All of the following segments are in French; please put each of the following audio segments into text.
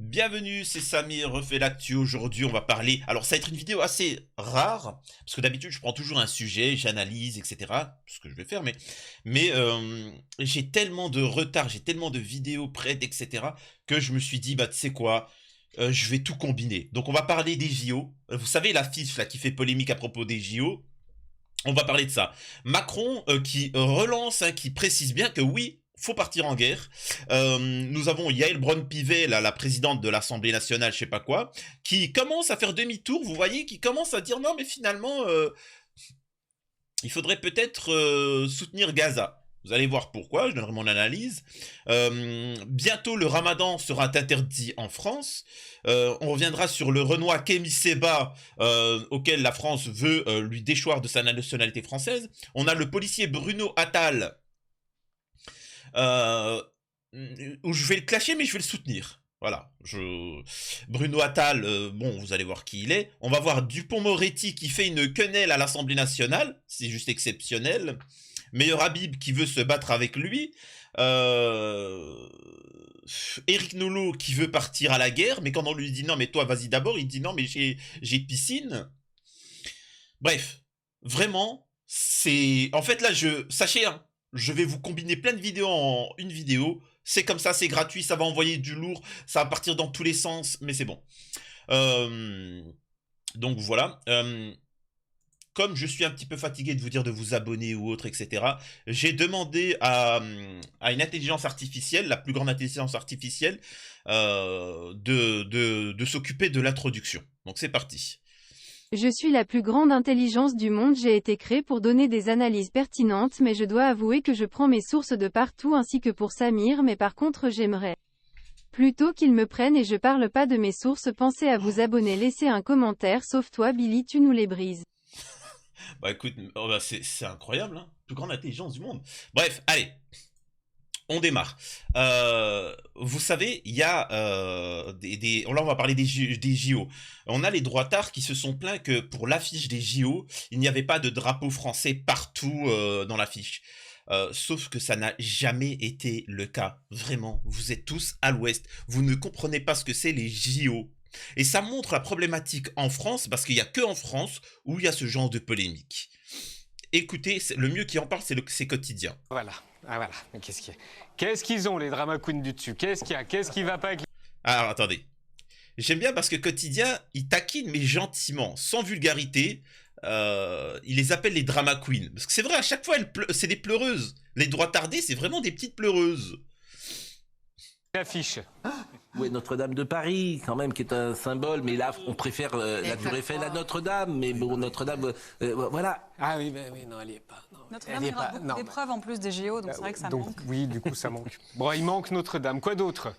Bienvenue, c'est Samir, refait l'actu. Aujourd'hui, on va parler. Alors, ça va être une vidéo assez rare, parce que d'habitude, je prends toujours un sujet, j'analyse, etc. Ce que je vais faire, mais j'ai tellement de retard, j'ai tellement de vidéos prêtes, etc., que je me suis dit, bah, tu sais quoi, je vais tout combiner. Donc, on va parler des JO. Vous savez, la fiche là qui fait polémique à propos des JO. On va parler de ça. Macron qui relance, hein, qui précise bien que oui, faut partir en guerre. Nous avons Yael Braun-Pivet, la présidente de l'Assemblée nationale, je sais pas quoi, qui commence à faire demi-tour, vous voyez, qui commence à dire non, mais finalement, il faudrait peut-être soutenir Gaza. Vous allez voir pourquoi, je donnerai mon analyse. Bientôt, le ramadan sera interdit en France. On reviendra sur le Renois Kémy Séba, auquel la France veut lui déchoir de sa nationalité française. On a le policier Bruno Attal, euh, où je vais le clasher, mais je vais le soutenir. Voilà, Bruno Attal, bon, vous allez voir qui il est. On va voir Dupond-Moretti qui fait une quenelle à l'Assemblée nationale, c'est juste exceptionnel. Meilleur Habib qui veut se battre avec lui. Euh... Éric Nolot qui veut partir à la guerre, mais quand on lui dit non, mais toi vas-y d'abord, il dit non, mais j'ai piscine. Bref, vraiment, c'est. En fait, là, sachez, hein, je vais vous combiner plein de vidéos en une vidéo. C'est comme ça, c'est gratuit, ça va envoyer du lourd, ça va partir dans tous les sens, mais c'est bon. Euh, Donc voilà. Comme je suis un petit peu fatigué de vous dire de vous abonner ou autre, etc., j'ai demandé à une intelligence artificielle, la plus grande intelligence artificielle, de s'occuper de l'introduction. Donc c'est parti. Je suis la plus grande intelligence du monde, j'ai été créé pour donner des analyses pertinentes, mais je dois avouer que je prends mes sources de partout ainsi que pour Samir, mais par contre j'aimerais plutôt qu'il me prenne et je parle pas de mes sources. Pensez à vous abonner, laissez un commentaire, sauf toi Billy, tu nous les brises. Bah écoute, oh bah, c'est incroyable, hein. Plus grande intelligence du monde. Bref, allez, on démarre. Vous savez, il y a là, on va parler des JO. On a les droitards qui se sont plaints que pour l'affiche des JO, il n'y avait pas de drapeau français partout dans l'affiche. Sauf que ça n'a jamais été le cas. Vraiment, vous êtes tous à l'ouest. Vous ne comprenez pas ce que c'est les JO. Et ça montre la problématique en France, parce qu'il n'y a que en France où il y a ce genre de polémique. Écoutez, le mieux qui en parle, c'est Quotidien. Voilà, ah voilà, mais qu'est-ce qu'ils ont les drama queens du dessus? Qu'est-ce qu'il y a? Qu'est-ce qui va pas avec... Alors attendez. J'aime bien parce que Quotidien, il taquine mais gentiment, sans vulgarité. Il les appelle les drama queens. Parce que c'est vrai, à chaque fois, c'est des pleureuses. Les droits tardés, c'est vraiment des petites pleureuses. l'affiche? Oui, Notre-Dame de Paris, quand même, qui est un symbole, mais là, on préfère la Tour Eiffel à Notre-Dame, mais bon, Notre-Dame, voilà. Ah oui, mais oui, non, elle y est pas. Non, Notre-Dame, il y aura beaucoup d'épreuves en plus des JO, donc c'est vrai que ça donc, manque. oui, du coup, ça manque. Bon, il manque Notre-Dame. Quoi d'autre?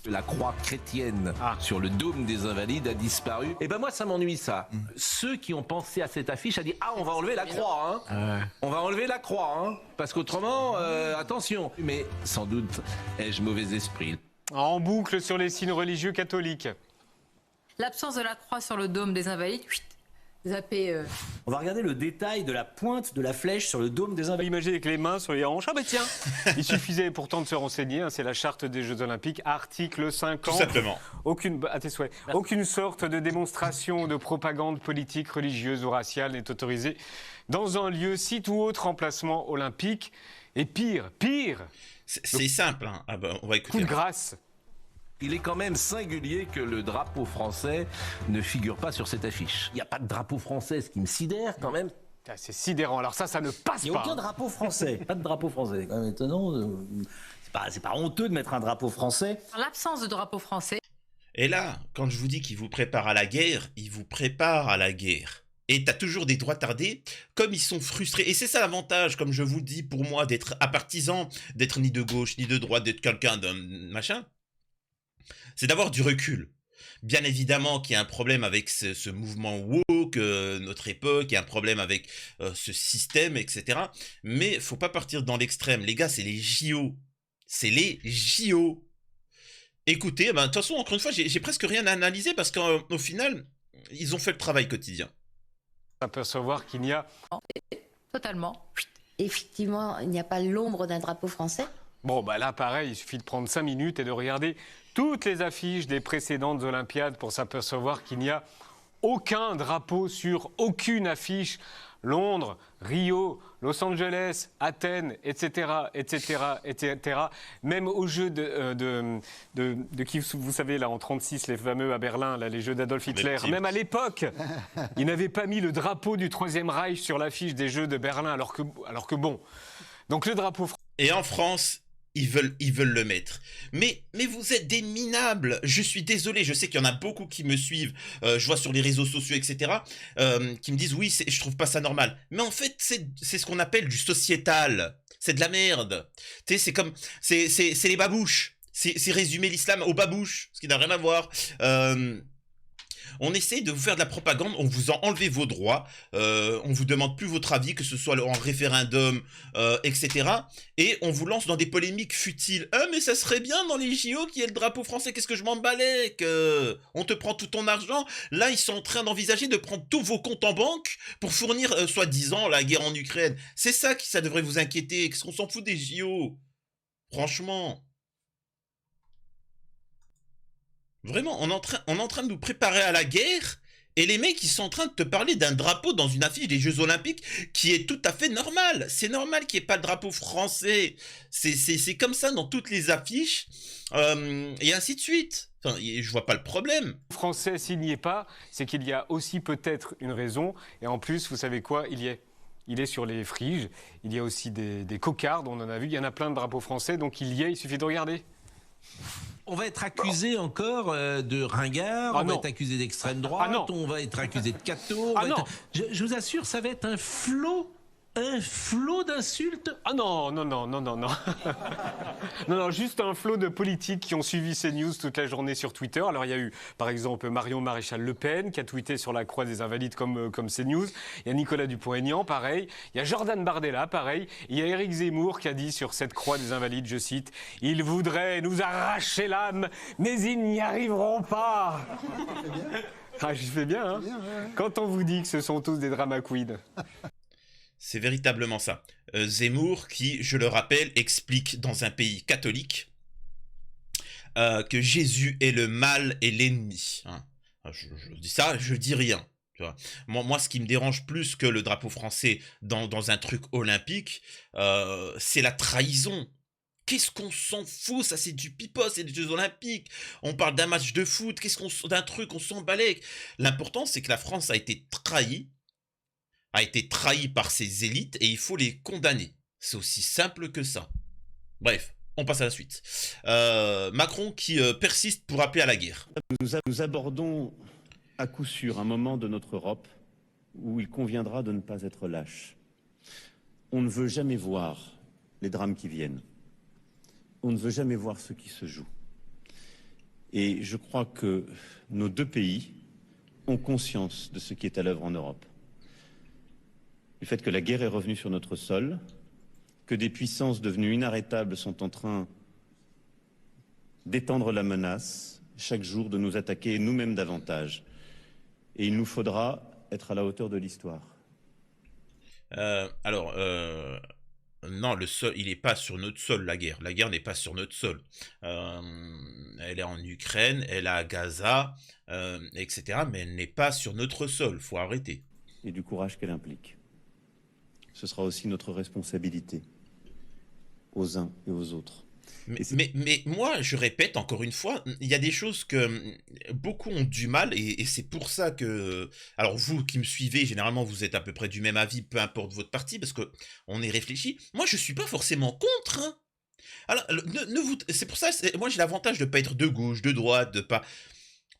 La croix chrétienne sur le dôme des Invalides a disparu. Et ben moi, ça m'ennuie, ça. Ceux qui ont pensé à cette affiche a dit, ah, on va enlever la croix, hein. On va enlever la croix, hein. Parce qu'autrement, attention. Mais sans doute ai-je mauvais esprit. En boucle sur les signes religieux catholiques. L'absence de la croix sur le dôme des Invalides, zappé. On va regarder le détail de la pointe de la flèche sur le dôme des Invalides. Imager avec les mains sur les hanches. Ah bah tiens, il suffisait pourtant de se renseigner, hein, c'est la charte des Jeux Olympiques, article 50. Tout simplement. À tes souhaits. Aucune sorte de démonstration de propagande politique, religieuse ou raciale n'est autorisée dans un lieu, site ou autre emplacement olympique. Et pire, C'est simple, hein. Ah bah, on va coup écouter. de grâce. Il est quand même singulier que le drapeau français ne figure pas sur cette affiche. Il n'y a pas de drapeau français, ce qui me sidère quand même. Ah, c'est sidérant, alors ça ne passe Il n'y a pas. aucun drapeau français. Pas de drapeau français. C'est quand même étonnant. C'est pas honteux de mettre un drapeau français. L'absence de drapeau français. Et là, quand je vous dis qu'il vous prépare à la guerre, il vous prépare à la guerre. Et t'as toujours des droits tardés, comme ils sont frustrés. Et c'est ça l'avantage, comme je vous le dis, pour moi, d'être apartisan, d'être ni de gauche, ni de droite, d'être quelqu'un d'un machin. C'est d'avoir du recul. Bien évidemment qu'il y a un problème avec ce mouvement woke, notre époque, il y a un problème avec ce système, etc. Mais faut pas partir dans l'extrême. Les gars, c'est les JO. C'est les JO. Écoutez, ben, de toute façon, encore une fois, j'ai presque rien à analyser parce qu'au final, ils ont fait le travail quotidien. Apercevoir qu'il n'y a... Totalement. Effectivement, il n'y a pas l'ombre d'un drapeau français. Bon, bah là, pareil, il suffit de prendre 5 minutes et de regarder toutes les affiches des précédentes Olympiades pour s'apercevoir qu'il n'y a aucun drapeau sur aucune affiche. Londres, Rio, Los Angeles, Athènes, etc., etc., etc. Même aux Jeux de qui, vous savez, là, en 36, les fameux à Berlin, là, les Jeux d'Adolf Hitler, même à l'époque, ils n'avaient pas mis le drapeau du Troisième Reich sur l'affiche des Jeux de Berlin, alors que bon. Donc le drapeau... Et en France, ils veulent le mettre. Mais vous êtes des minables. Je suis désolé, je sais qu'il y en a beaucoup qui me suivent, je vois sur les réseaux sociaux, etc., qui me disent, oui, je trouve pas ça normal. Mais en fait, c'est ce qu'on appelle du sociétal. C'est de la merde. Tu sais, c'est comme... C'est les babouches. C'est résumer l'islam aux babouches, ce qui n'a rien à voir. On essaie de vous faire de la propagande, on vous a enlevé vos droits, on vous demande plus votre avis, que ce soit en référendum, etc. Et on vous lance dans des polémiques futiles. Ah, mais ça serait bien dans les JO qu'il y ait le drapeau français, qu'est-ce que je m'en balèque, on te prend tout ton argent. Là, ils sont en train d'envisager de prendre tous vos comptes en banque pour fournir, soi-disant, la guerre en Ukraine. C'est ça ça devrait vous inquiéter, qu'est-ce qu'on s'en fout des JO? Franchement... Vraiment, on est en train de nous préparer à la guerre, et les mecs, ils sont en train de te parler d'un drapeau dans une affiche des Jeux Olympiques qui est tout à fait normal. C'est normal qu'il n'y ait pas le drapeau français. C'est comme ça dans toutes les affiches, et ainsi de suite. Enfin, je vois pas le problème. Français, s'il n'y est pas, c'est qu'il y a aussi peut-être une raison, et en plus, vous savez quoi, il est sur les friges, il y a aussi des cocardes, on en a vu, il y en a plein de drapeaux français, donc il suffit de regarder. On va être accusé encore de ringard, on va être accusé d'extrême droite, on va être accusé de catho. Je vous assure, ça va être un flot d'insultes. Ah non. Non, juste un flot de politiques qui ont suivi ces news toute la journée sur Twitter. Alors il y a eu, par exemple, Marion Maréchal Le Pen qui a tweeté sur la croix des Invalides comme CNews. Il y a Nicolas Dupont-Aignan, pareil. Il y a Jordan Bardella, pareil. Il y a Éric Zemmour qui a dit sur cette croix des Invalides, je cite, « Ils voudraient nous arracher l'âme, mais ils n'y arriveront pas !» Ah, je fais bien, hein. Quand on vous dit que ce sont tous des drama queens. C'est véritablement ça. Zemmour qui, je le rappelle, explique dans un pays catholique que Jésus est le mal et l'ennemi. Hein. Je dis ça, je dis rien. Tu vois. Moi, ce qui me dérange plus que le drapeau français dans un truc olympique, c'est la trahison. Qu'est-ce qu'on s'en fout? Ça, c'est du pipeau, c'est des Jeux Olympiques. On parle d'un match de foot, d'un truc, on s'en balèque. L'important, c'est que la France a été trahie par ses élites et il faut les condamner. C'est aussi simple que ça. Bref, on passe à la suite. Macron qui persiste pour appeler à la guerre. Nous abordons à coup sûr un moment de notre Europe où il conviendra de ne pas être lâche. On ne veut jamais voir les drames qui viennent. On ne veut jamais voir ce qui se joue. Et je crois que nos deux pays ont conscience de ce qui est à l'œuvre en Europe. Du fait que la guerre est revenue sur notre sol, que des puissances devenues inarrêtables sont en train d'étendre la menace, chaque jour de nous attaquer nous-mêmes davantage. Et il nous faudra être à la hauteur de l'histoire. Non, le sol, il n'est pas sur notre sol, la guerre. La guerre n'est pas sur notre sol. Elle est en Ukraine, elle est à Gaza, etc. Mais elle n'est pas sur notre sol, faut arrêter. Et du courage qu'elle implique. Ce sera aussi notre responsabilité, aux uns et aux autres. Mais moi, je répète encore une fois, il y a des choses que beaucoup ont du mal, et c'est pour ça que... Alors vous qui me suivez, généralement vous êtes à peu près du même avis, peu importe votre parti, parce que on est réfléchi. Moi, je suis pas forcément contre, hein. Alors, c'est pour ça, moi j'ai l'avantage de pas être de gauche, de droite, de pas...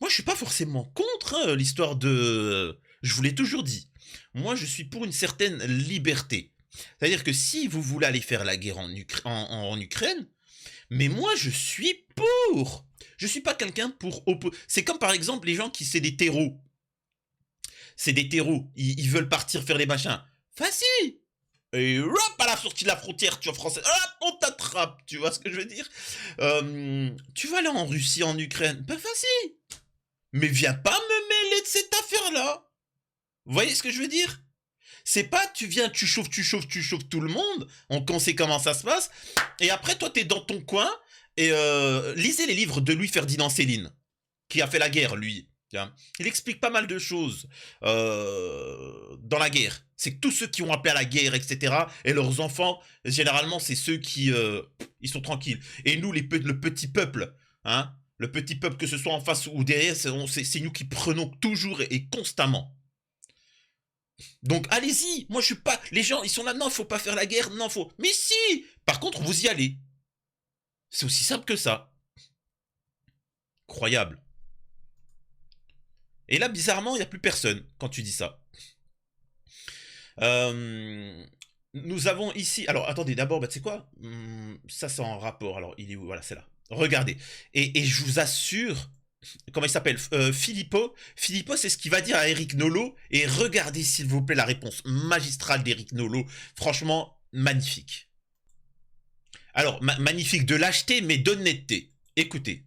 Moi, je suis pas forcément contre, hein, l'histoire de... Je vous l'ai toujours dit. Moi, je suis pour une certaine liberté. C'est-à-dire que si vous voulez aller faire la guerre en Ukraine, mais moi, je suis pour. Je suis pas quelqu'un pour opposer. C'est comme par exemple les gens qui c'est des terreaux. C'est des terreaux. Ils veulent partir faire les machins. Facile. Et hop, à la sortie de la frontière, tu vois, française, hop, on t'attrape. Tu vois ce que je veux dire? Tu vas aller en Russie, en Ukraine. Ben facile. Mais viens pas me mêler de cette affaire-là. Vous voyez ce que je veux dire? C'est pas tu viens, tu chauffes tout le monde. On sait comment ça se passe. Et après, toi, t'es dans ton coin. Et lisez les livres de Louis-Ferdinand Céline, qui a fait la guerre, lui. Tiens. Il explique pas mal de choses dans la guerre. C'est que tous ceux qui ont appelé à la guerre, etc., et leurs enfants, généralement, c'est ceux qui ils sont tranquilles. Et nous, le petit peuple, hein, le petit peuple, que ce soit en face ou derrière, c'est nous qui prenons toujours et constamment. Donc allez-y, moi je suis pas... Les gens, ils sont là, non, faut pas faire la guerre, non, faut... Mais si! Par contre, vous y allez. C'est aussi simple que ça. Incroyable. Et là, bizarrement, il n'y a plus personne quand tu dis ça. Nous avons ici... Alors, attendez, d'abord, bah, tu sais quoi? Ça, c'est en rapport. Alors, il est où? Voilà, c'est là. Regardez. Et je vous assure... Comment il s'appelle? Philippot. Philippot, c'est ce qu'il va dire à Eric Nolot. Et regardez, s'il vous plaît, la réponse magistrale d'Eric Nolot. Franchement, magnifique. Alors, magnifique de lâcheté, mais d'honnêteté. Écoutez.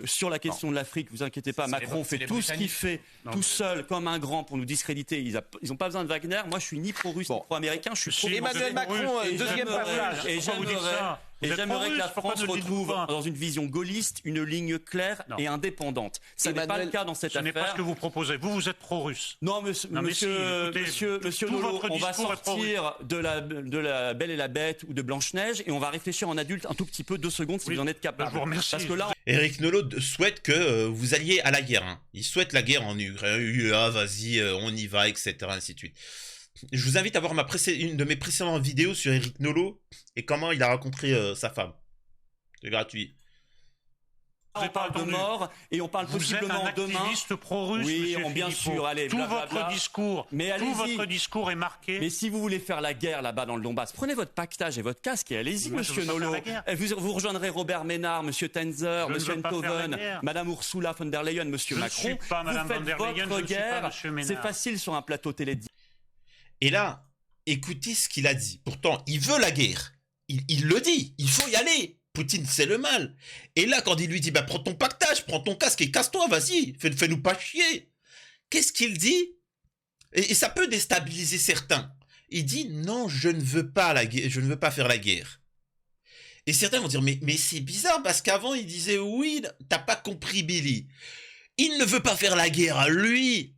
Sur la question de l'Afrique, vous inquiétez pas, Macron fait tout ce qu'il fait tout seul comme un grand pour nous discréditer. Ils n'ont pas besoin de Wagner. Moi, je suis ni pro-russe ni pro-américain. Je suis pro. Emmanuel Macron, deuxième passage. Et j'aimerais que la France retrouve dans une vision gaulliste une ligne claire et indépendante. Ça n'est pas le cas dans cette affaire. Ce n'est pas ce que vous proposez. Vous êtes pro-russe. Non, monsieur Nolot, on va sortir de la Belle et la Bête ou de Blanche-Neige et on va réfléchir en adulte un tout petit peu 2 secondes si vous en êtes capable. Je vous remercie. Parce que là, Eric Nolot souhaite que vous alliez à la guerre. Hein. Il souhaite la guerre en Ukraine. Ah, vas-y, on y va, etc. ainsi de suite. Je vous invite à voir une de mes précédentes vidéos sur Eric Nolot et comment il a rencontré sa femme. C'est gratuit. on parle de mort et on parle possiblement demain. Vous êtes un activiste pro-russe, oui, monsieur bien Philippot. sûr. Allez, tout votre discours est marqué. Mais si vous voulez faire la guerre là-bas dans le Donbass, prenez votre paquetage et votre casque et allez-y, monsieur Nolot. Vous rejoindrez Robert Ménard, monsieur Tenzer, monsieur Enthoven, madame Ursula von der Leyen, monsieur Macron. Je ne suis pas madame von der Leyen, je ne suis pas monsieur Ménard. C'est facile sur un plateau télé. Et là, écoutez ce qu'il a dit. Pourtant, il veut la guerre. Il le dit. Il faut y aller. Poutine, c'est le mal. Et là, quand il lui dit, bah, prends ton pactage, prends ton casque et casse-toi, vas-y, fais-nous pas chier. Qu'est-ce qu'il dit? Et ça peut déstabiliser certains. Il dit, non, je ne veux pas la guerre, je ne veux pas faire la guerre. Et certains vont dire, mais c'est bizarre, parce qu'avant, il disait, oui, t'as pas compris, Billy. Il ne veut pas faire la guerre à lui,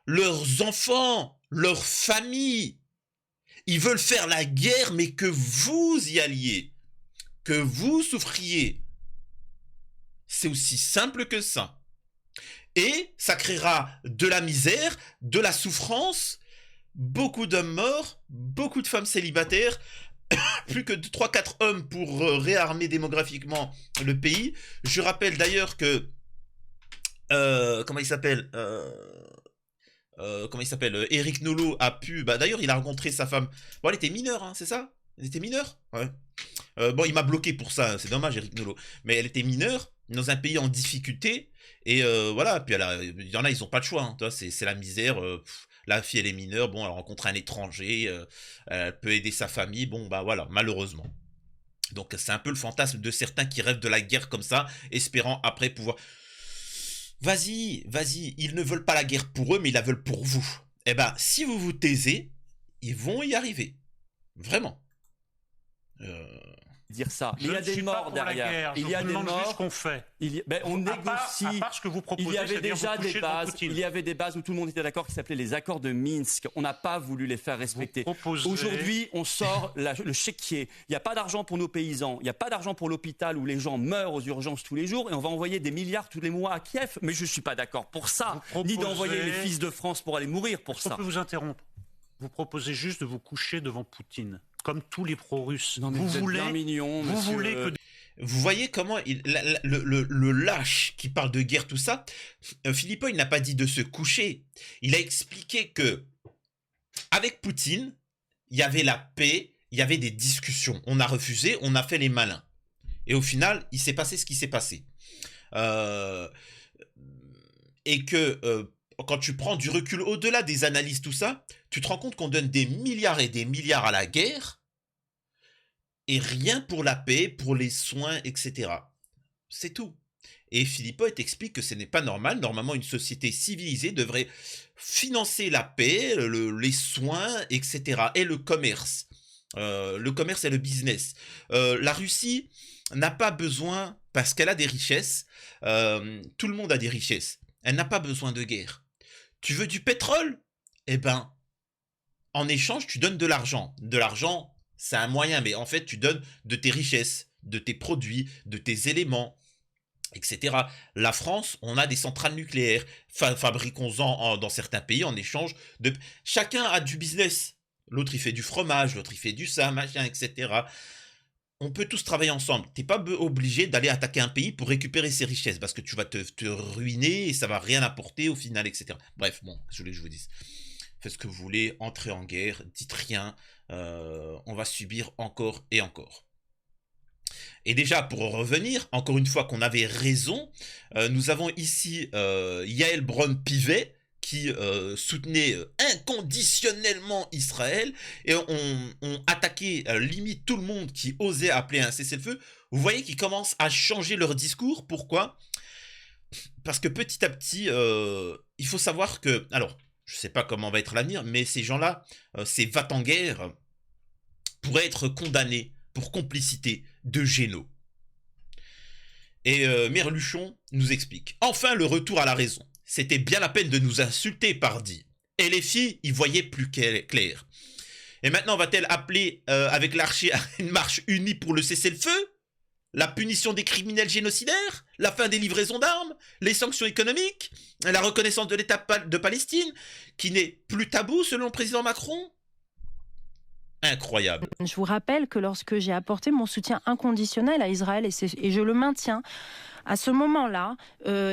leurs enfants, leur famille. Ils veulent faire la guerre, mais que vous y alliez. Que vous souffriez. C'est aussi simple que ça. Et ça créera de la misère, de la souffrance, beaucoup d'hommes morts, beaucoup de femmes célibataires, plus que 3-4 hommes pour réarmer démographiquement le pays. Je rappelle d'ailleurs que... comment il s'appelle Eric Nolot a pu... Bah, d'ailleurs, il a rencontré sa femme... Bon, elle était mineure, hein, c'est ça? Elle était mineure? Ouais. Bon, il m'a bloqué pour ça, c'est dommage, Eric Nolot. Mais elle était mineure, dans un pays en difficulté, et voilà, puis il y en a, ils ont pas de choix, hein, c'est la misère, la fille, elle est mineure, bon, elle rencontre un étranger, elle peut aider sa famille, bon, bah voilà, malheureusement. Donc, c'est un peu le fantasme de certains qui rêvent de la guerre comme ça, espérant après pouvoir... Vas-y, ils ne veulent pas la guerre pour eux, mais ils la veulent pour vous. Eh ben, si vous vous taisez, ils vont y arriver. Vraiment. Dire ça. Il y a des morts derrière. Il y a des morts. Qu'on fait. On négocie. Ce que vous proposez, il y avait déjà des bases. Il y avait des bases où tout le monde était d'accord qui s'appelaient les accords de Minsk. On n'a pas voulu les faire respecter. Aujourd'hui, on sort le chéquier. Il n'y a pas d'argent pour nos paysans. Il n'y a pas d'argent pour l'hôpital où les gens meurent aux urgences tous les jours et on va envoyer des milliards tous les mois à Kiev. Mais je ne suis pas d'accord pour ça. Ni d'envoyer les fils de France pour aller mourir pour ça. Je peux vous interrompre. Vous proposez juste de vous coucher devant Poutine. Comme tous les pro-russes. Vous voulez que... Vous voyez comment le lâche qui parle de guerre, tout ça, Philippot, il n'a pas dit de se coucher. Il a expliqué que avec Poutine, il y avait la paix, il y avait des discussions. On a refusé, on a fait les malins. Et au final, il s'est passé ce qui s'est passé. Et que... quand tu prends du recul au-delà des analyses, tout ça, tu te rends compte qu'on donne des milliards et des milliards à la guerre et rien pour la paix, pour les soins, etc. C'est tout. Et Philippot explique que ce n'est pas normal. Normalement, une société civilisée devrait financer la paix, les soins, etc. et le commerce. Le commerce et le business. La Russie n'a pas besoin, parce qu'elle a des richesses, tout le monde a des richesses. Elle n'a pas besoin de guerre. Tu veux du pétrole? Eh ben, en échange, tu donnes de l'argent. De l'argent, c'est un moyen, mais en fait, tu donnes de tes richesses, de tes produits, de tes éléments, etc. La France, on a des centrales nucléaires. Fabriquons-en dans certains pays en échange de... Chacun a du business. L'autre, il fait du fromage, l'autre, il fait du ça, machin, etc. On peut tous travailler ensemble. T'es pas obligé d'aller attaquer un pays pour récupérer ses richesses, parce que tu vas te ruiner et ça va rien apporter au final, etc. Bref, bon, je voulais que je vous dise. Faites ce que vous voulez, entrez en guerre, dites rien. On va subir encore et encore. Et déjà, pour revenir, encore une fois qu'on avait raison, nous avons ici Yael Braun-Pivet qui soutenait inconditionnellement Israël et ont attaqué limite tout le monde qui osait appeler un cessez-le-feu. Vous voyez qu'ils commencent à changer leur discours. Pourquoi? Parce que petit à petit, il faut savoir que... Alors, je ne sais pas comment va être l'avenir, mais ces gens-là, ces va-t-en-guerre, pourraient être condamnés pour complicité de génocide. Et Merluchon nous explique. Enfin, le retour à la raison. C'était bien la peine de nous insulter, pardi. Et les filles y voyaient plus clair. Et maintenant, va-t-elle appeler avec l'archer à une marche unie pour le cessez-le-feu? La punition des criminels génocidaires? La fin des livraisons d'armes? Les sanctions économiques? La reconnaissance de l'État de Palestine? Qui n'est plus tabou selon le président Macron? Incroyable. Je vous rappelle que lorsque j'ai apporté mon soutien inconditionnel à Israël, et je le maintiens, à ce moment-là,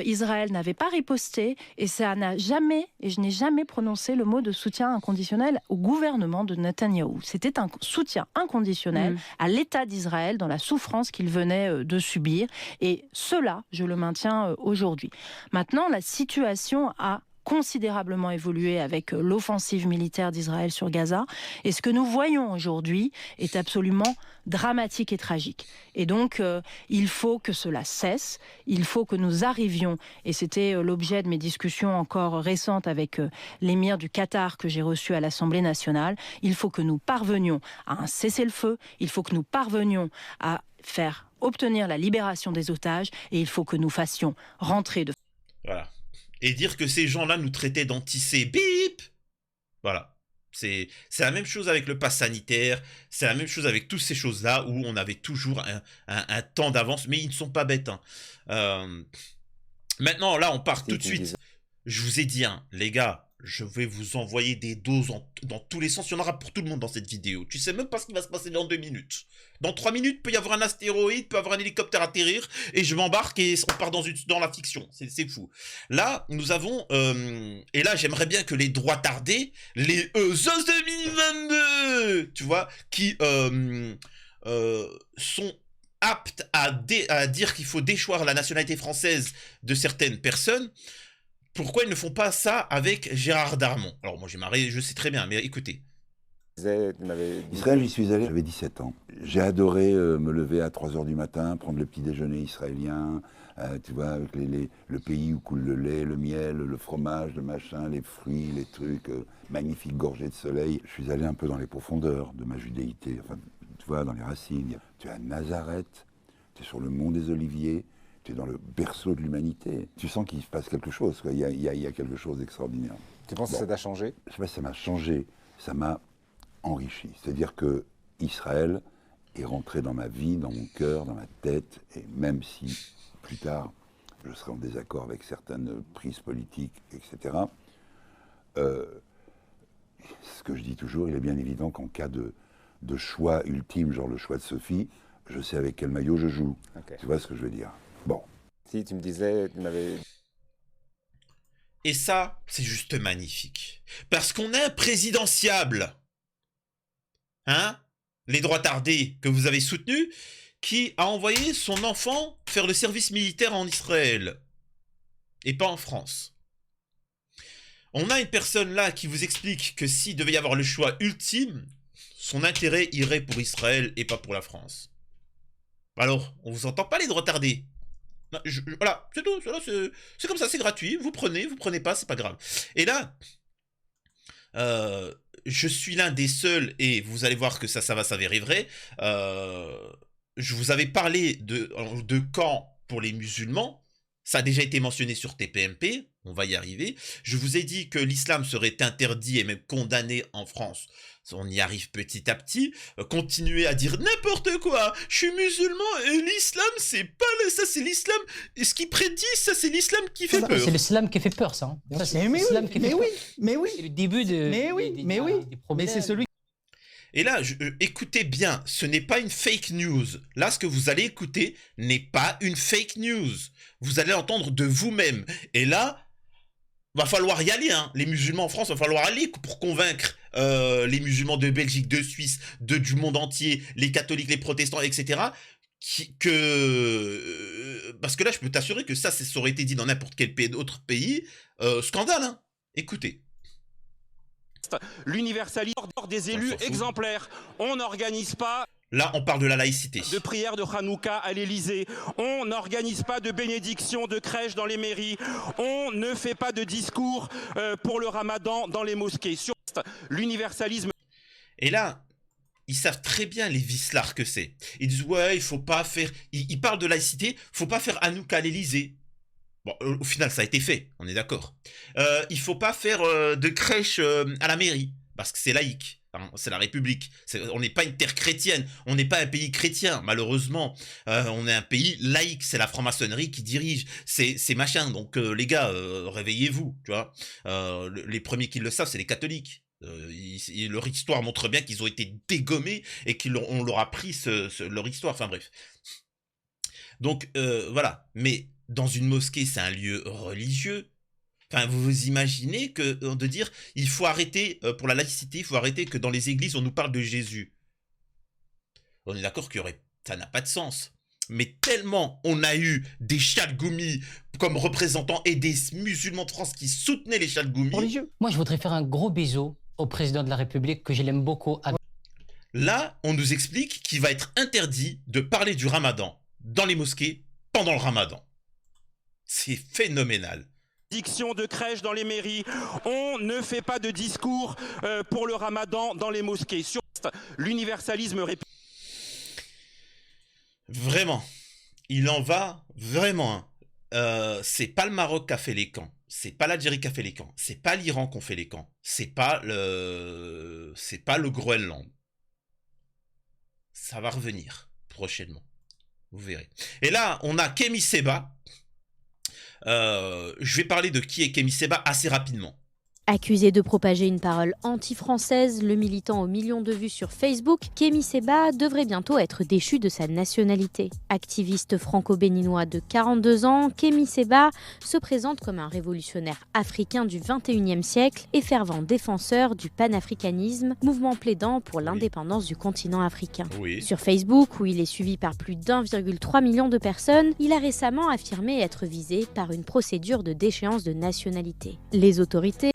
Israël n'avait pas riposté et ça n'a jamais, et je n'ai jamais prononcé le mot de soutien inconditionnel au gouvernement de Netanyahou. C'était un soutien inconditionnel à l'État d'Israël dans la souffrance qu'il venait de subir. Et cela, je le maintiens aujourd'hui. Maintenant, la situation a considérablement évolué avec l'offensive militaire d'Israël sur Gaza. Et ce que nous voyons aujourd'hui est absolument dramatique et tragique. Et donc, il faut que cela cesse. Il faut que nous arrivions, et c'était l'objet de mes discussions encore récentes avec l'émir du Qatar que j'ai reçu à l'Assemblée nationale, il faut que nous parvenions à un cessez-le-feu, il faut que nous parvenions à faire obtenir la libération des otages, et il faut que nous fassions rentrer de... Voilà. Et dire que ces gens-là nous traitaient d'anticé, bip. Voilà. C'est la même chose avec le pass sanitaire, c'est la même chose avec toutes ces choses-là où on avait toujours un temps d'avance, mais ils ne sont pas bêtes. Hein. Maintenant, là, on part tout de suite. Je vous ai dit, hein, les gars, je vais vous envoyer des doses dans tous les sens. Il y en aura pour tout le monde dans cette vidéo. Tu sais même pas ce qui va se passer dans 2 minutes. Dans 3 minutes, peut y avoir un astéroïde, peut y avoir un hélicoptère atterrir, et je m'embarque et on part dans la fiction. C'est fou. Là, nous avons... et là, j'aimerais bien que les droits tardés, les EUS 2022, tu vois, qui sont aptes à dire qu'il faut déchoir la nationalité française de certaines personnes, pourquoi ils ne font pas ça avec Gérard Darmon? Alors moi j'ai marré, je sais très bien, mais écoutez. Israël, j'y suis allé, j'avais 17 ans. J'ai adoré me lever à 3 h du matin, prendre le petit déjeuner israélien, tu vois, avec le pays où coule le lait, le miel, le fromage, le machin, les fruits, les trucs, magnifiques gorgées de soleil. Je suis allé un peu dans les profondeurs de ma judéité, enfin, tu vois, dans les racines. Tu es à Nazareth, tu es sur le mont des Oliviers, tu es dans le berceau de l'humanité. Tu sens qu'il se passe quelque chose, quoi. Il y a quelque chose d'extraordinaire. Tu penses que ça t'a changé? Je sais pas si ça m'a changé, ça m'a enrichi. C'est-à-dire que Israël est rentré dans ma vie, dans mon cœur, dans ma tête, et même si plus tard je serai en désaccord avec certaines prises politiques, etc., ce que je dis toujours, il est bien évident qu'en cas de choix ultime, genre le choix de Sophie, je sais avec quel maillot je joue. Okay. Tu vois ce que je veux dire? Bon. Si tu me disais, tu m'avais... Et ça, c'est juste magnifique. Parce qu'on est un présidentiable. Hein? Les droits tardés que vous avez soutenus, qui a envoyé son enfant faire le service militaire en Israël. Et pas en France. On a une personne là qui vous explique que s'il devait y avoir le choix ultime, son intérêt irait pour Israël et pas pour la France. Alors, on vous entend pas les droits tardés. Non, voilà, c'est tout. C'est comme ça, c'est gratuit. Vous prenez pas, c'est pas grave. Et là, je suis l'un des seuls, et vous allez voir que ça va s'avérer vrai. Je vous avais parlé de camps pour les musulmans. Ça a déjà été mentionné sur TPMP, on va y arriver. Je vous ai dit que l'islam serait interdit et même condamné en France. On y arrive petit à petit. Continuez à dire n'importe quoi. Je suis musulman et l'islam, c'est pas ça, c'est l'islam. Et ce qui prédit, ça, c'est l'islam qui fait peur. C'est l'islam qui fait peur, ça. Ça c'est l'islam qui fait peur. Mais oui. C'est le début de. Des problèmes. Mais c'est celui. Et là, écoutez bien, ce n'est pas une fake news. Là, ce que vous allez écouter n'est pas une fake news. Vous allez entendre de vous-même. Et là, va falloir y aller. Hein. Les musulmans en France, va falloir aller pour convaincre les musulmans de Belgique, de Suisse, du monde entier, les catholiques, les protestants, etc. Parce que là, je peux t'assurer que ça aurait été dit dans n'importe quel autre pays. Scandale, hein. Écoutez. L'universalisme des élus exemplaires. On n'organise pas... Là, on parle de la laïcité. De prière de Hanouka à l'Élysée. On n'organise pas de bénédiction de crèche dans les mairies. On ne fait pas de discours pour le ramadan dans les mosquées. Sur l'universalisme... Et là, ils savent très bien les vicelards que c'est. Ils disent, ouais, il faut pas faire... Ils parlent de laïcité, faut pas faire Hanouka à l'Élysée. Bon, au final, ça a été fait, on est d'accord. Il faut pas faire de crèche à la mairie, parce que c'est laïque. Hein, c'est la République. On n'est pas une terre chrétienne, on n'est pas un pays chrétien, malheureusement. On est un pays laïque, c'est la franc-maçonnerie qui dirige. C'est machin, donc les gars, réveillez-vous, tu vois. Les premiers qui le savent, c'est les catholiques. Leur histoire montre bien qu'ils ont été dégommés et qu'on leur a pris leur histoire, enfin bref. Donc, voilà, mais... Dans une mosquée, c'est un lieu religieux. Enfin, vous vous imaginez de dire, il faut arrêter, pour la laïcité, il faut arrêter que dans les églises, on nous parle de Jésus. On est d'accord ça n'a pas de sens. Mais tellement on a eu des chalgoumis comme représentants et des musulmans de France qui soutenaient les chalgoumis. Moi, je voudrais faire un gros bisou au président de la République, que je l'aime beaucoup. Là, on nous explique qu'il va être interdit de parler du ramadan dans les mosquées pendant le ramadan. C'est phénoménal. Diction de crèche dans les mairies. On ne fait pas de discours pour le ramadan dans les mosquées. Sur l'universalisme républicain. Vraiment, il en va vraiment. C'est pas le Maroc qui a fait les camps. C'est pas l'Algérie qui a fait les camps. C'est pas l'Iran qui a fait les camps. C'est pas le Groenland. Ça va revenir prochainement. Vous verrez. Et là, on a Kémy Séba. Je vais parler de qui est Kémy Séba assez rapidement. Accusé de propager une parole anti-française, le militant aux millions de vues sur Facebook, Kémy Séba devrait bientôt être déchu de sa nationalité. Activiste franco-béninois de 42 ans, Kémy Séba se présente comme un révolutionnaire africain du 21e siècle et fervent défenseur du panafricanisme, mouvement plaidant pour l'indépendance du continent africain. Oui. Sur Facebook, où il est suivi par plus d'1,3 million de personnes, il a récemment affirmé être visé par une procédure de déchéance de nationalité. Les autorités...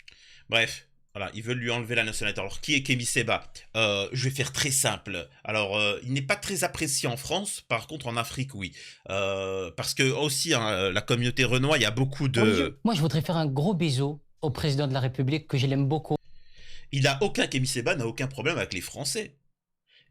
Bref, voilà, ils veulent lui enlever la nationalité. Alors, qui est Kémy Séba? Je vais faire très simple. Alors, il n'est pas très apprécié en France, par contre en Afrique, oui. Parce que aussi, hein, la communauté renois, il y a beaucoup de... Moi, je voudrais faire un gros bisou au président de la République, que je l'aime beaucoup. Kémy Séba n'a aucun problème avec les Français.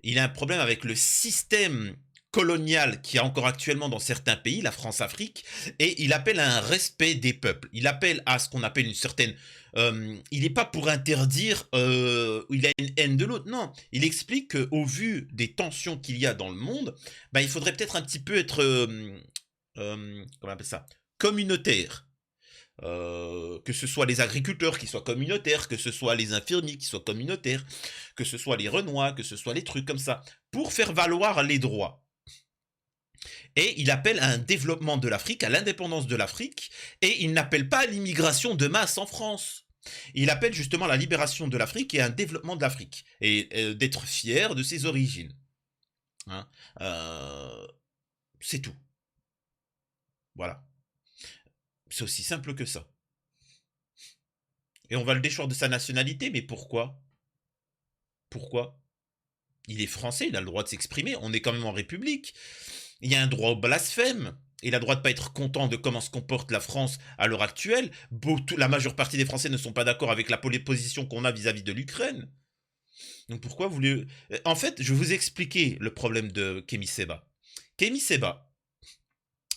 Il a un problème avec le système colonial qu'il y a encore actuellement dans certains pays, la France-Afrique, et il appelle à un respect des peuples. Il appelle à ce qu'on appelle une certaine... il n'est pas pour interdire, il a une haine de l'autre, non. Il explique qu'au vu des tensions qu'il y a dans le monde, il faudrait peut-être un petit peu être, comment on appelle ça, communautaire. Que ce soit les agriculteurs qui soient communautaires, que ce soit les infirmiers qui soient communautaires, que ce soit les Renois, que ce soit les trucs comme ça, pour faire valoir les droits. Et il appelle à un développement de l'Afrique, à l'indépendance de l'Afrique, et il n'appelle pas à l'immigration de masse en France. Il appelle justement à la libération de l'Afrique et à un développement de l'Afrique, et d'être fier de ses origines. Hein, c'est tout. Voilà. C'est aussi simple que ça. Et on va le déchoir de sa nationalité, mais pourquoi? Pourquoi? Il est français, il a le droit de s'exprimer, on est quand même en République. Il y a un droit au blasphème. il a le droit de pas être content de comment se comporte la France à l'heure actuelle. La majeure partie des Français ne sont pas d'accord avec la position qu'on a vis-à-vis de l'Ukraine. Donc pourquoi vous voulez... En fait, je vais vous expliquer le problème de Kémy Séba. Kémy Séba,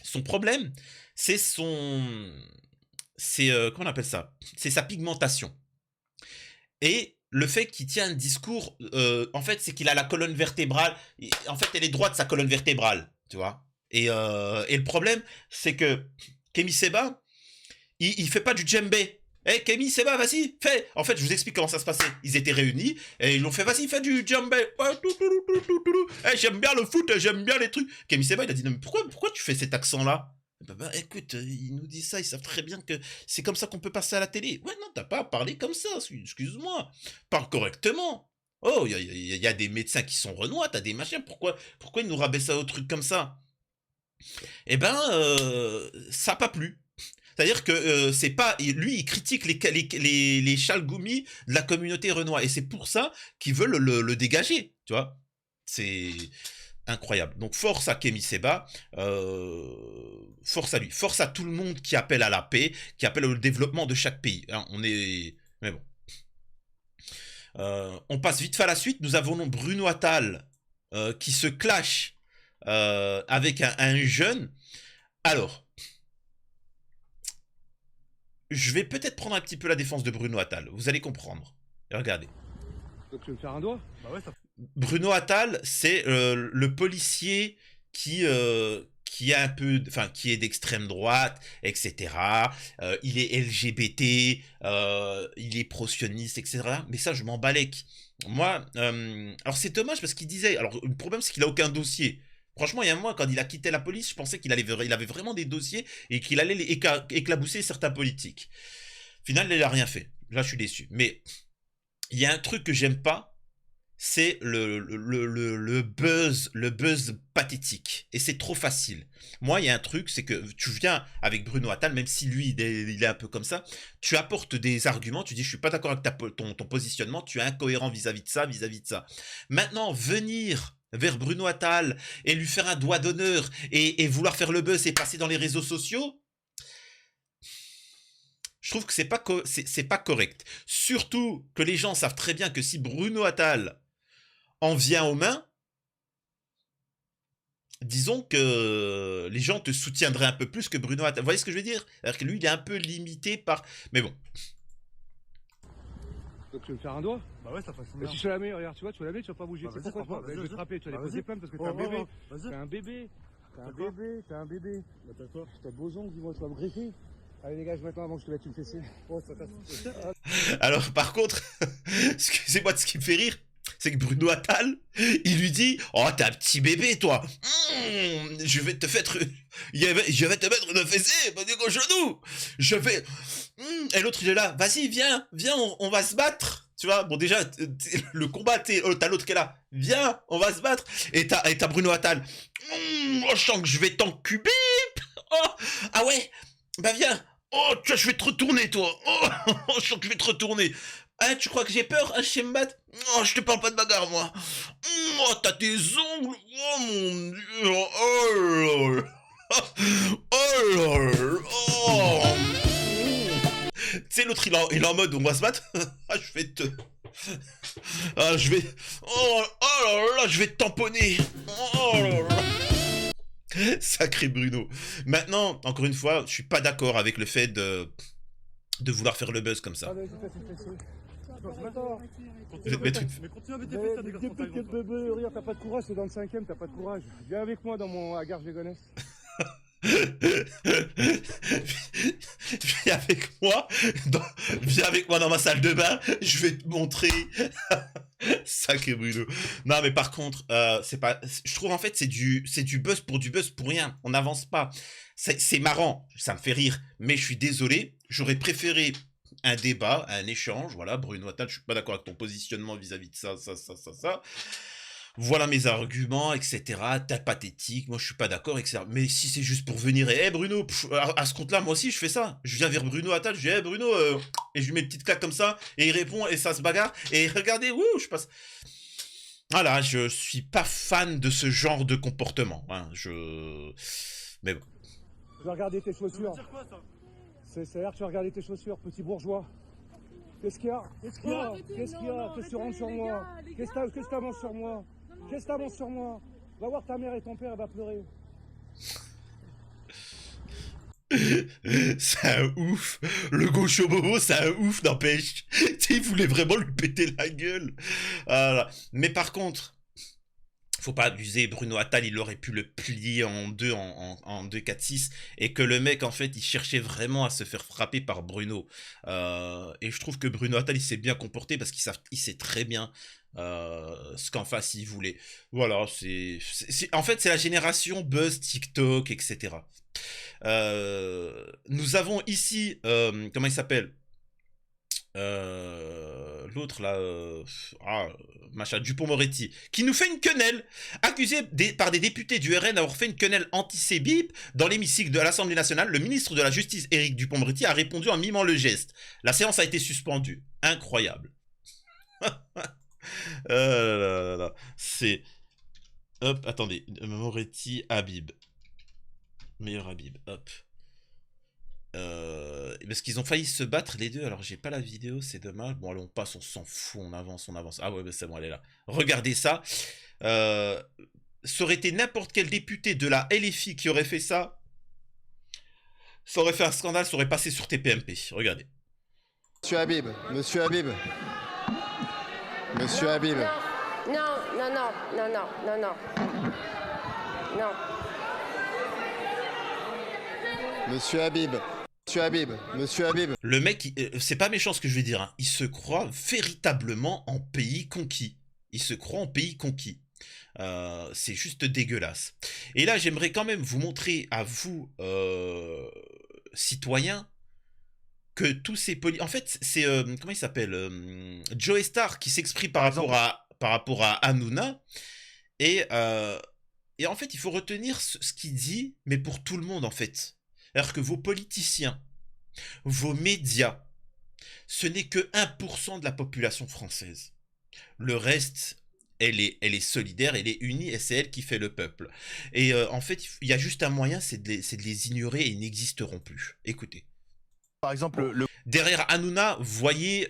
son problème, c'est son... comment on appelle ça? C'est sa pigmentation. Et le fait qu'il tient un discours, en fait, c'est qu'il a la colonne vertébrale. En fait, elle est droite, sa colonne vertébrale, tu vois. Et le problème, c'est que Kémy Séba, il fait pas du djembé. Eh, Kémy Séba, vas-y, fais. En fait, je vous explique comment ça se passait. Ils étaient réunis et ils l'ont fait, vas-y, fais du djembé. Eh, j'aime bien le foot, j'aime bien les trucs. Kémy Séba, il a dit, non, mais pourquoi tu fais cet accent-là? Bah, écoute, ils nous disent ça, ils savent très bien que c'est comme ça qu'on peut passer à la télé. Ouais, non, t'as pas à parler comme ça, excuse-moi. Parle correctement. Oh, il y a des médecins qui sont renois, t'as des machins, pourquoi ils nous rabaissent au truc comme ça? Eh ben, ça n'a pas plu. C'est-à-dire que c'est pas... Lui, il critique les chalgoumis de la communauté renois. Et c'est pour ça qu'ils veulent le dégager, tu vois. C'est... incroyable. Donc force à Kémy Séba, force à lui, force à tout le monde qui appelle à la paix, qui appelle au développement de chaque pays. Hein, on est... Mais bon. On passe vite fait à la suite. Nous avons Bruno Attal qui se clash avec un jeune. Alors, je vais peut-être prendre un petit peu la défense de Bruno Attal. Vous allez comprendre. Regardez. Donc tu veux me faire un doigt? Bah ouais, ça... Bruno Attal, c'est le policier qui est un peu, enfin, qui est d'extrême droite, etc. Il est LGBT, il est pro-sioniste, etc. Mais ça, je m'en balèque. Moi, alors c'est dommage parce qu'il disait, alors le problème c'est qu'il a aucun dossier. Franchement, il y a un mois, quand il a quitté la police, je pensais qu'il avait vraiment des dossiers et qu'il allait éclabousser certains politiques. Au final, il n'a rien fait. Là, je suis déçu. Mais il y a un truc que j'aime pas, c'est le buzz pathétique. Et c'est trop facile. Moi, il y a un truc, c'est que tu viens avec Bruno Attal, même si lui, il est un peu comme ça, tu apportes des arguments, tu dis, je suis pas d'accord avec ton positionnement, tu es incohérent vis-à-vis de ça, vis-à-vis de ça. Maintenant, venir vers Bruno Attal et lui faire un doigt d'honneur et vouloir faire le buzz et passer dans les réseaux sociaux, je trouve que c'est pas correct. Surtout que les gens savent très bien que si Bruno Attal en vient aux mains, disons que les gens te soutiendraient un peu plus que Bruno Attal. Vous voyez ce que je veux dire? C'est-à-dire que lui, il est un peu limité par... Mais bon. Donc tu veux me faire un doigt? Bah ouais, ça passe bien. Si je te la mets, regarde, tu vois, tu vas la mettre, tu vas pas bouger. C'est pourquoi je vais te frapper, tu vas aller poser plainte parce que t'es un bébé. T'es un bébé. T'es un bébé. Bah t'as quoi? T'as de beaux ongles, dis-moi, tu vas me griffer. Allez dégage maintenant avant que je te mette une fessée. Oh, ça casse. Alors par contre, excusez-moi de ce qui me fait rire, c'est que Bruno Attal, il lui dit, oh t'es un petit bébé toi, je vais te mettre une fessée, pas au genou, je vais, et l'autre il est là, vas-y viens, on va se battre, tu vois, bon déjà le combat, t'as l'autre qui est là, viens, on va se battre, et t'as Bruno Attal, oh, je sens que je vais t'encuber, oh, ah ouais, bah viens, oh tu vois, je vais te retourner toi, oh, je sens que je vais te retourner. Ah, tu crois que j'ai peur? Ah, je sais me battre? Oh, je te parle pas de bagarre, moi. Oh, t'as tes ongles. Oh, mon Dieu. Oh, là là. Oh, là là. Oh. Tu sais, l'autre, il est en mode, on va se battre. Ah, je vais te... Ah, je vais... Oh, là là, je vais te tamponner. Oh, là là. Sacré Bruno. Maintenant, encore une fois, je suis pas d'accord avec le fait de vouloir faire le buzz comme ça. Mais continue à mettre tes fesses, t'as des bébé, regarde, t'as pas de courage, c'est dans le 5ème, t'as pas de courage. Viens avec moi à Gare Gégonesse. Viens avec moi dans ma salle de bain, je vais te montrer. Sacré Bruno. Non mais par contre, c'est pas. Je trouve en fait c'est du buzz pour rien. On n'avance pas. C'est marrant, ça me fait rire, mais je suis désolé. J'aurais préféré un débat, un échange. Voilà, Bruno Attal, je suis pas d'accord avec ton positionnement vis-à-vis de ça. Voilà mes arguments, etc. T'es pathétique, moi je suis pas d'accord, etc. Mais si c'est juste pour venir et Bruno, à ce compte-là, moi aussi je fais ça. Je viens vers Bruno Attal, je dis Bruno, et je lui mets une petite claque comme ça, et il répond, et ça se bagarre, et regardez, je passe. Voilà, je suis pas fan de ce genre de comportement. Hein. Mais bon. Tu vas regarder tes chaussures. C'est-à-dire que tu vas regarder tes chaussures, petit bourgeois. Qu'est-ce qu'il y a? Qu'est-ce qu'il y a? Qu'est-ce qu'il y a? Qu'est-ce que tu rentres sur moi? Qu'est-ce que t'avances sur moi? Qu'est-ce que t'avances sur moi? Va voir ta mère et ton père, elle va pleurer. C'est un ouf. Le gaucho bobo, c'est un ouf, n'empêche. Il voulait vraiment lui péter la gueule. Voilà. Mais par contre, faut pas abuser. Bruno Attal, il aurait pu le plier en deux, en 2-4-6. Et que le mec, en fait, il cherchait vraiment à se faire frapper par Bruno. Et je trouve que Bruno Attal, il s'est bien comporté parce qu'il sait très bien ce qu'en face il voulait. Voilà, en fait, c'est la génération buzz, TikTok, etc. Nous avons ici, comment il s'appelle, l'autre là, machin, Dupond-Moretti, qui nous fait une quenelle, accusé par des députés du RN d'avoir fait une quenelle anti-Cébib dans l'hémicycle de l'Assemblée nationale. Le ministre de la Justice, Éric Dupond-Moretti, a répondu en mimant le geste. La séance a été suspendue. Incroyable. C'est... Hop, attendez. Moretti, Habib. Meilleur Habib, hop. Parce qu'ils ont failli se battre les deux, alors j'ai pas la vidéo, c'est dommage. Bon allez, on passe, on s'en fout, on avance. Ah ouais, bah c'est bon, elle est là. Regardez ça. Ça aurait été n'importe quel député de la LFI qui aurait fait ça. Ça aurait fait un scandale, ça aurait passé sur TPMP. Regardez. Monsieur Habib, monsieur Habib. Monsieur Habib. Non. Monsieur Habib. Monsieur Habib. Le mec, c'est pas méchant ce que je vais dire, hein. Il se croit véritablement en pays conquis. C'est juste dégueulasse. Et là, j'aimerais quand même vous montrer à vous, citoyens, que tous ces en fait, c'est, comment il s'appelle, Joe Star qui s'exprime par rapport à Hanouna. Et en fait, il faut retenir ce qu'il dit, mais pour tout le monde, en fait. Alors que vos politiciens, vos médias, ce n'est que 1% de la population française. Le reste, elle est solidaire, elle est unie et c'est elle qui fait le peuple. Et en fait, il y a juste un moyen, c'est de les ignorer et ils n'existeront plus. Écoutez. Par exemple, derrière Hanouna, voyez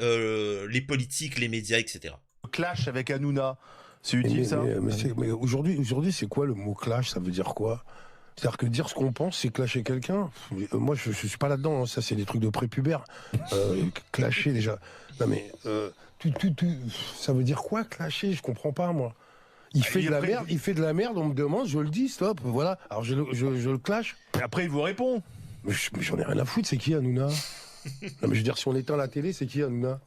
les politiques, les médias, etc. Le clash avec Hanouna, c'est utile ça? Mais aujourd'hui, c'est quoi le mot clash? Ça veut dire quoi? C'est-à-dire que dire ce qu'on pense, c'est clasher quelqu'un. Moi, je suis pas là-dedans. Hein. Ça, c'est des trucs de prépubère. Clasher, déjà. Non, mais ça veut dire quoi, clasher? Je comprends pas, moi. Il fait de la merde, on me demande, je le dis, stop, voilà. Alors, je le clash. Et après, il vous répond. Mais j'en ai rien à foutre, c'est qui, Hanouna? Non, mais je veux dire, si on éteint la télé, c'est qui, Hanouna?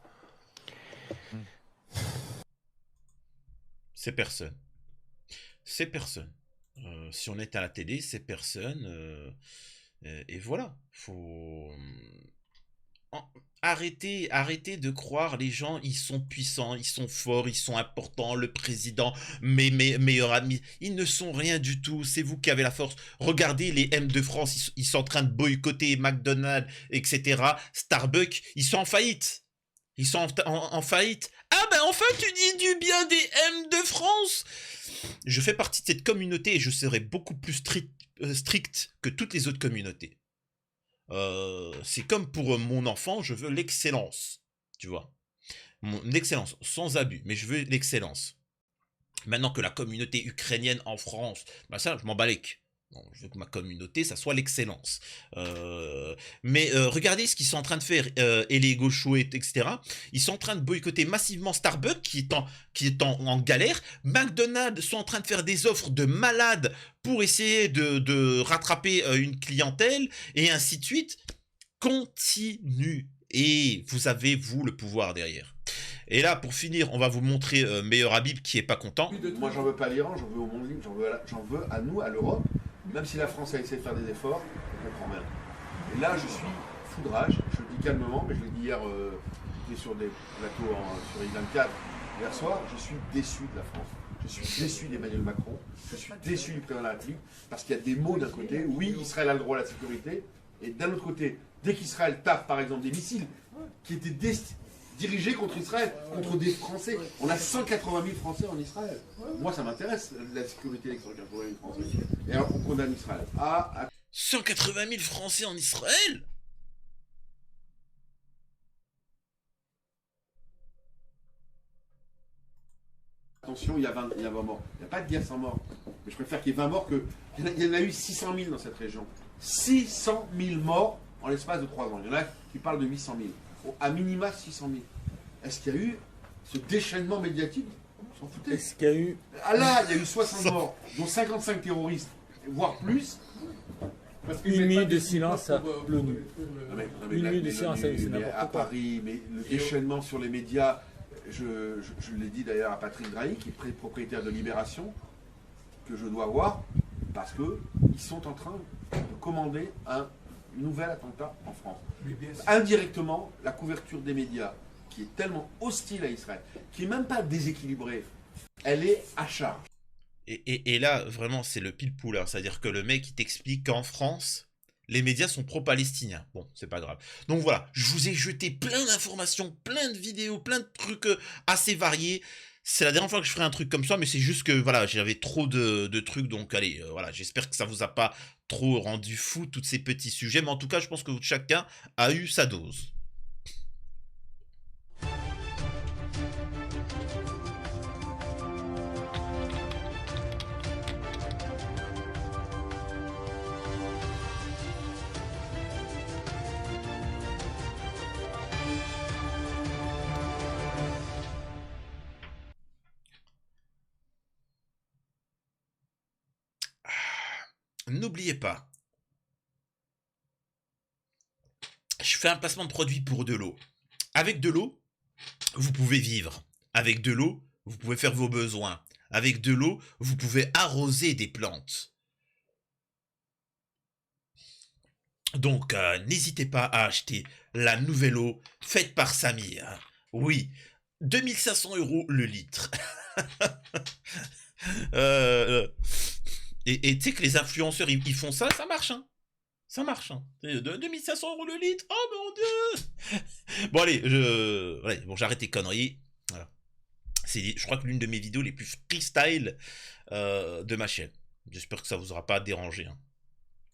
C'est personne. C'est personne. Si on est à la télé, c'est personne. Et voilà. Faut arrêter de croire les gens. Ils sont puissants, ils sont forts, ils sont importants. Le président, mes meilleurs amis, ils ne sont rien du tout. C'est vous qui avez la force. Regardez les M de France, ils sont en train de boycotter McDonald's, etc. Starbucks, ils sont en faillite. Ils sont en faillite. Ah ben enfin tu dis du bien des M de France. Je fais partie de cette communauté et je serai beaucoup plus strict que toutes les autres communautés. C'est comme pour mon enfant, je veux l'excellence. Tu vois. L'excellence, sans abus, mais je veux l'excellence. Maintenant que la communauté ukrainienne en France, bah ça, je m'en balèque. Bon, je veux que ma communauté, ça soit l'excellence. Mais regardez ce qu'ils sont en train de faire, et les gauchos, etc. Ils sont en train de boycotter massivement Starbucks, qui est en galère. McDonald's sont en train de faire des offres de malades pour essayer de rattraper une clientèle, et ainsi de suite. Continue. Et vous avez, vous, le pouvoir derrière. Et là, pour finir, on va vous montrer Meilleur Habib qui est pas content. Moi, j'en veux pas à l'Iran, j'en veux au monde libre, j'en veux à nous, à l'Europe. Même si la France a essayé de faire des efforts, je comprends rien. Et là, je suis foudrage, je le dis calmement, mais je l'ai dit hier, j'étais sur des plateaux sur I24 hier soir, je suis déçu de la France. Je suis déçu d'Emmanuel Macron, je suis déçu du président de la République, parce qu'il y a des mots d'un côté, oui, Israël a le droit à la sécurité, et d'un autre côté, dès qu'Israël tape par exemple des missiles qui étaient dirigés contre Israël, contre des Français. On a 180 000 Français en Israël. Moi, ça m'intéresse, la sécurité des 180 000 Français. Et alors, on condamne Israël. 180 000 Français en Israël? Attention, il y a 20 morts. Il n'y a pas de guerre sans mort. Mais je préfère qu'il y ait 20 morts que... Il y en a eu 600 000 dans cette région. 600 000 morts en l'espace de 3 ans. Il y en a qui parlent de 800 000. À minima 600 000. Est-ce qu'il y a eu ce déchaînement médiatique? On s'en foutait. Est-ce qu'il y a eu... Ah là, il y a eu 60 morts, dont 55 terroristes, voire plus. Une minute de silence à l'ONU. Une minute de silence à l'ONU, à Paris, mais le déchaînement sur les médias... Je l'ai dit d'ailleurs à Patrick Drahi, qui est propriétaire de Libération, que je dois voir, parce qu'ils sont en train de commander un nouvel attentat en France. Indirectement, la couverture des médias, qui est tellement hostile à Israël, qui n'est même pas déséquilibrée, elle est à charge. Et là, vraiment, c'est le pile-poule. Hein. C'est-à-dire que le mec, il t'explique qu'en France, les médias sont pro-palestiniens. Bon, c'est pas grave. Donc voilà, je vous ai jeté plein d'informations, plein de vidéos, plein de trucs assez variés. C'est la dernière fois que je ferai un truc comme ça, mais c'est juste que voilà, j'avais trop de trucs. Donc allez, voilà, j'espère que ça vous a pas trop rendu fou, tous ces petits sujets. Mais en tout cas, je pense que chacun a eu sa dose. N'oubliez pas, je fais un placement de produit pour de l'eau. Avec de l'eau, vous pouvez vivre. Avec de l'eau, vous pouvez faire vos besoins. Avec de l'eau, vous pouvez arroser des plantes. Donc, n'hésitez pas à acheter la nouvelle eau faite par Samir. Oui, 2500 € le litre. Et tu sais que les influenceurs, ils font ça, ça marche, hein. Ça marche, hein. 2500 € le litre, oh mon Dieu. Bon allez, bon, j'arrête les conneries. Voilà. C'est, je crois que l'une de mes vidéos les plus freestyle de ma chaîne. J'espère que ça vous aura pas dérangé, hein.